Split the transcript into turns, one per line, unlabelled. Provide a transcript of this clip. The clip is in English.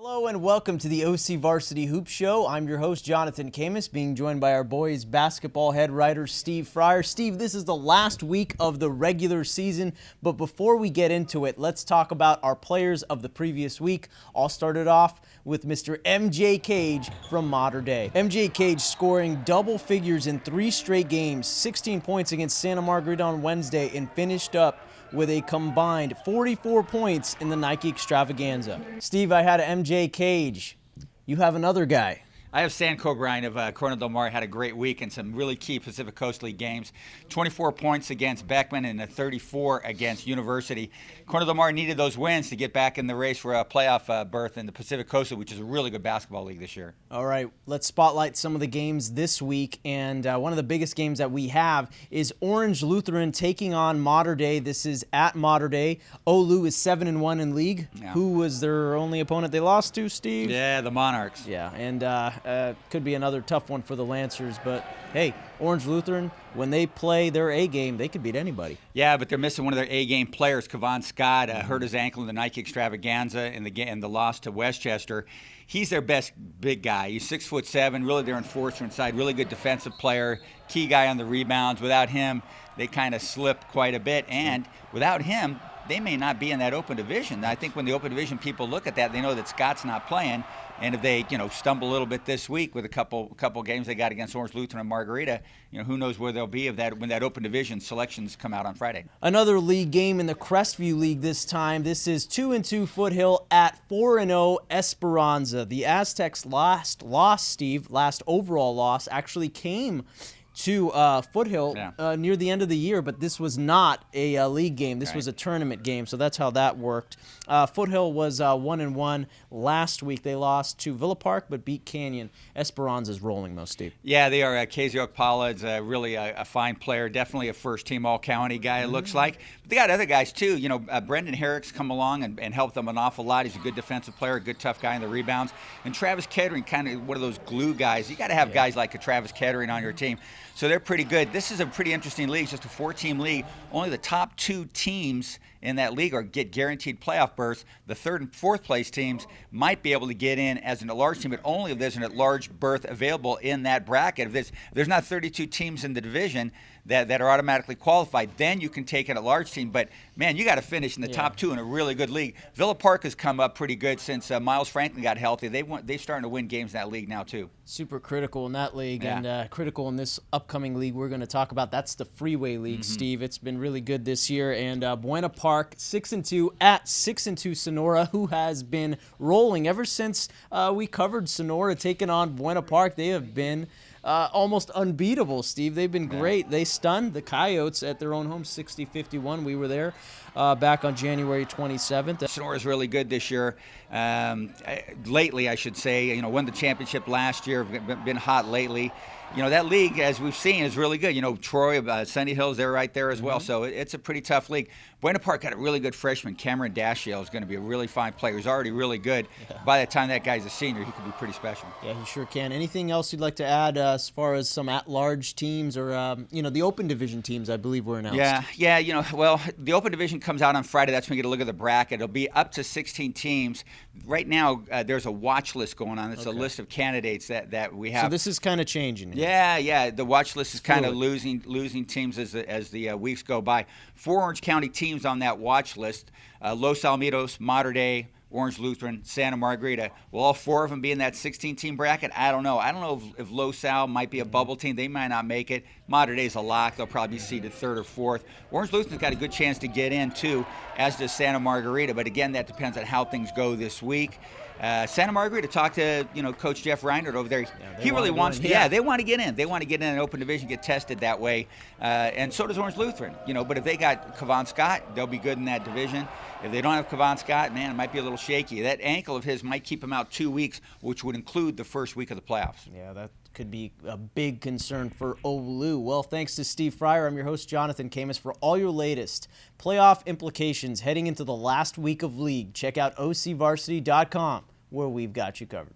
Hello and welcome to the OCVarsity Hoops Show. I'm your host, Jonathan Khamis, being joined by our boys basketball head writer, Steve Fryer. Steve, this is the last week of the regular season, but before we get into it, let's talk about our players of the previous week. All started off with Mr. MJ Cage from Mater Dei. MJ Cage scoring double figures in 3 straight games, 16 points against Santa Margarita on Wednesday, and finished up with a combined 44 points in the Nike Extravaganza. Steve, I had MJ Cage. You have another guy.
I have Sam Kobrine of Corona Del Mar. Had a great week in some really key Pacific Coast League games. 24 points against Beckman and a 34 against University. Corona Del Mar needed those wins to get back in the race for a playoff berth in the Pacific Coast League, which is a really good basketball league this year.
All right, let's spotlight some of the games this week. And one of the biggest games that we have is Orange Lutheran taking on Mater Dei. This is at Mater Dei. Olu is 7-1 in league.
Yeah.
Who was their only opponent they lost to, Steve?
Yeah, the Monarchs.
Yeah, and could be another tough one for the Lancers, but hey, Orange Lutheran, when they play their A game, they could beat anybody.
Yeah, but they're missing one of their A-game players. Kevon Scott hurt his ankle in the Nike Extravaganza in the loss to Westchester. He's their best big guy. He's 6'7", really their enforcer inside, really good defensive player, key guy on the rebounds. Without him, they kind of slip quite a bit, and without him, they may not be in that open division. I think when the open division people look at that, they know that Scott's not playing, and if they, stumble a little bit this week with a couple games they got against Orange Lutheran and Margarita, who knows where they'll be when that open division selections come out on Friday.
Another league game in the Crestview League this time. This is 2-2 Foothill at 4-0 Esperanza. The Aztecs' last overall loss actually came to Foothill near the end of the year, but this was not a league game. This was a tournament game, so that's how that worked. Foothill was 1-1 last week. They lost to Buena Park, but beat Canyon. Esperanza's rolling, though, Steve.
Yeah, they are. Casey Okpala's really a fine player, definitely a first-team All-County guy, it looks like. But they got other guys, too. Brendan Herrick's come along and helped them an awful lot. He's a good defensive player, a good tough guy in the rebounds. And Travis Kettering, kind of one of those glue guys. You got to have guys like a Travis Kettering on your team. So they're pretty good. This is a pretty interesting league. It's just a 4-team league. Only the top 2 teams in that league get guaranteed playoff berths. The 3rd and 4th place teams might be able to get in as an at-large team, but only if there's an at-large berth available in that bracket. If there's not 32 teams in the division that are automatically qualified, then you can take an at-large team. But, man, you got to finish in the top 2 in a really good league. Buena Park has come up pretty good since Miles Franklin got healthy. They're starting to win games in that league now, too.
Super critical in that league, and critical in this upcoming league we're going to talk about. That's the Freeway League, Steve. It's been really good this year. And Buena Park, 6-2 at 6-2 Sonora, who has been rolling ever since we covered Sonora taking on Buena Park. They have been almost unbeatable, Steve. They've been great. They stunned the Coyotes at their own home, 60-51. We were there back on January 27th.
Sonora's really good this year. Lately, I should say. Won the championship last year. Been hot lately. That league, as we've seen, is really good. Troy, Sunny Hills, they're right there as well. So it's a pretty tough league. Buena Park got a really good freshman. Cameron Dashiell is going to be a really fine player. He's already really good. By the time that guy's a senior, he could be pretty special.
Yeah, he sure can. Anything else you'd like to add as far as some at-large teams or, the open division teams, I believe, were announced?
Yeah. Well, the open division comes out on Friday. That's when we get a look at the bracket. It'll be up to 16 teams. Right now, there's a watch list going on. It's a list of candidates that we have.
So this is kind of changing here.
Yeah. The watch list is kind of losing teams as the weeks go by. 4 Orange County teams on that watch list: Los Alamitos, Mater Dei, Orange Lutheran, Santa Margarita. Will all 4 of them be in that 16-team bracket? I don't know. I don't know if Los Al might be a bubble team. They might not make it. Mater Dei's a lock. They'll probably be seeded 3rd or 4th. Orange Lutheran's got a good chance to get in, too, as does Santa Margarita. But, again, that depends on how things go this week. Santa Margarita, talked to Coach Jeff Reinert over there. He really wants to. Yeah, they want to get in. They want to get in an open division, get tested that way, and so does Orange Lutheran. But if they got Kevon Scott, they'll be good in that division. If they don't have Kevon Scott, man, it might be a little shaky. That ankle of his might keep him out 2 weeks, which would include the first week of the playoffs.
Yeah, that could be a big concern for Olu. Well, thanks to Steve Fryer. I'm your host, Jonathan Khamis. For all your latest playoff implications heading into the last week of league, check out OCVarsity.com, where we've got you covered.